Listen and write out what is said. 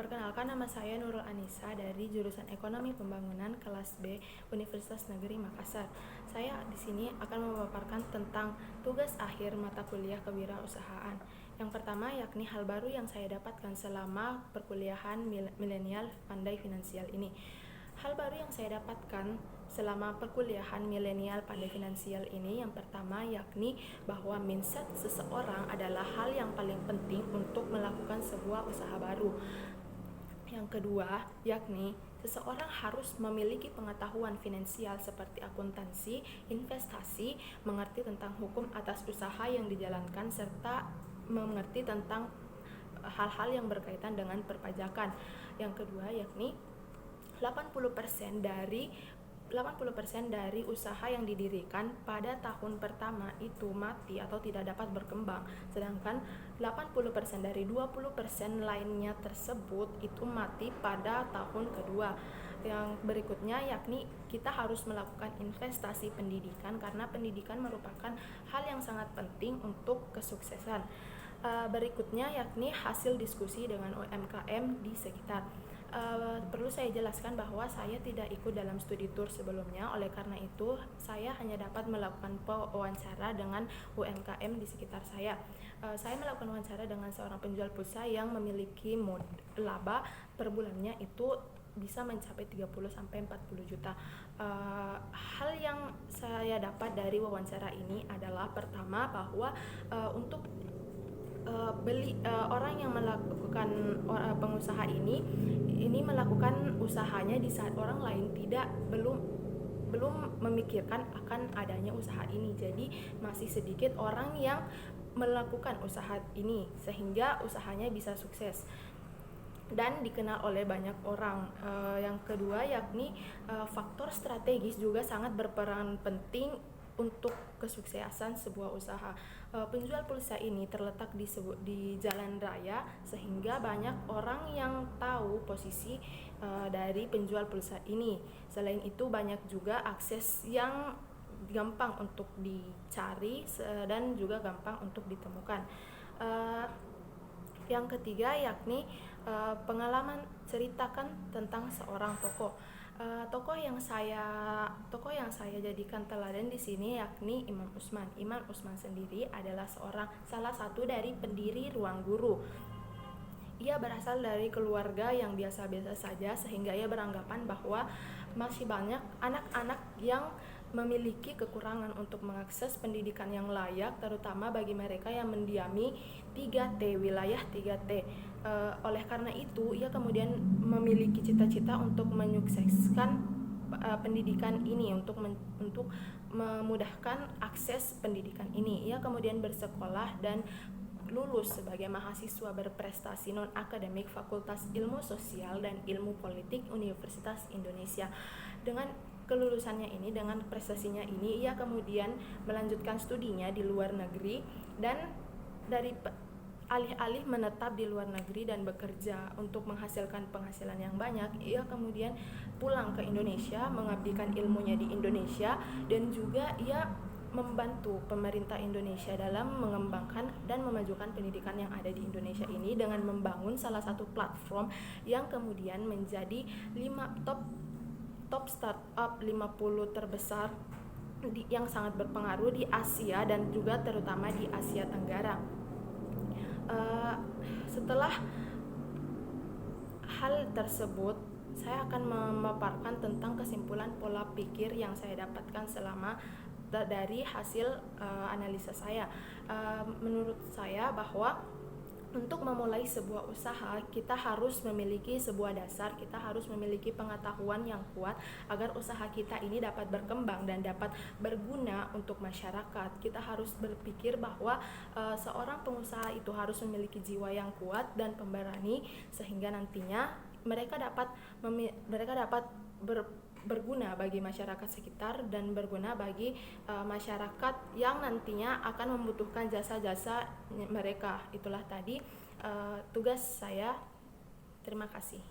Perkenalkan, nama saya Nurul Anissa dari jurusan Ekonomi Pembangunan kelas B Universitas Negeri Makassar. Saya di sini akan memaparkan tentang tugas akhir mata kuliah kewirausahaan. Yang pertama yakni hal baru yang saya dapatkan selama perkuliahan milenial pandai finansial ini. Hal baru yang saya dapatkan selama perkuliahan milenial pandai finansial ini yang pertama yakni bahwa mindset seseorang adalah hal yang paling penting untuk melakukan sebuah usaha baru. Yang kedua yakni seseorang harus memiliki pengetahuan finansial seperti akuntansi, investasi, mengerti tentang hukum atas usaha yang dijalankan serta mengerti tentang hal-hal yang berkaitan dengan perpajakan. Yang kedua yakni 80% dari usaha yang didirikan pada tahun pertama itu mati atau tidak dapat berkembang, sedangkan 80% dari 20% lainnya tersebut itu mati pada tahun kedua. Yang berikutnya yakni kita harus melakukan investasi pendidikan karena pendidikan merupakan hal yang sangat penting untuk kesuksesan. Berikutnya yakni hasil diskusi dengan UMKM di sekitar. Perlu saya jelaskan bahwa saya tidak ikut dalam studi tour sebelumnya, oleh karena itu saya hanya dapat melakukan wawancara dengan UMKM di sekitar saya. Saya melakukan wawancara dengan seorang penjual pulsa yang memiliki laba per bulannya itu bisa mencapai 30-40 juta. Hal yang saya dapat dari wawancara ini adalah pertama bahwa untuk orang yang melakukan pengusaha ini melakukan usahanya di saat orang lain belum memikirkan akan adanya usaha ini. Jadi masih sedikit orang yang melakukan usaha ini sehingga usahanya bisa sukses dan dikenal oleh banyak orang. Yang kedua yakni faktor strategis juga sangat berperan penting untuk kesuksesan sebuah usaha. Penjual pulsa ini terletak di jalan raya sehingga banyak orang yang tahu posisi dari penjual pulsa ini. Selain itu banyak juga akses yang gampang untuk dicari dan juga gampang untuk ditemukan. Yang ketiga yakni pengalaman, ceritakan tentang seorang tokoh. Tokoh yang saya jadikan teladan di sini yakni Imam Utsman. Imam Utsman sendiri adalah salah satu dari pendiri Ruang Guru. Ia berasal dari keluarga yang biasa-biasa saja sehingga ia beranggapan bahwa masih banyak anak-anak yang memiliki kekurangan untuk mengakses pendidikan yang layak, terutama bagi mereka yang mendiami 3T, wilayah 3T. Oleh karena itu, ia kemudian memiliki cita-cita untuk menyukseskan pendidikan ini, untuk memudahkan akses pendidikan ini. Ia kemudian bersekolah dan lulus sebagai mahasiswa berprestasi non-akademik Fakultas Ilmu Sosial dan Ilmu Politik Universitas Indonesia. Dengan kelulusannya ini, dengan prestasinya ini, ia kemudian melanjutkan studinya di luar negeri dan dari alih-alih menetap di luar negeri dan bekerja untuk menghasilkan penghasilan yang banyak, ia kemudian pulang ke Indonesia, mengabdikan ilmunya di Indonesia dan juga ia membantu pemerintah Indonesia dalam mengembangkan dan memajukan pendidikan yang ada di Indonesia ini dengan membangun salah satu platform yang kemudian menjadi 5 top startup 50 terbesar yang sangat berpengaruh di Asia dan juga terutama di Asia Tenggara. Setelah hal tersebut, saya akan memaparkan tentang kesimpulan pola pikir yang saya dapatkan dari hasil analisa saya. Menurut saya bahwa untuk memulai sebuah usaha, kita harus memiliki sebuah dasar, kita harus memiliki pengetahuan yang kuat agar usaha kita ini dapat berkembang dan dapat berguna untuk masyarakat. Kita harus berpikir bahwa seorang pengusaha itu harus memiliki jiwa yang kuat dan pemberani sehingga nantinya mereka dapat berguna bagi masyarakat sekitar dan berguna bagi masyarakat yang nantinya akan membutuhkan jasa-jasa mereka. Itulah tadi tugas saya. Terima kasih.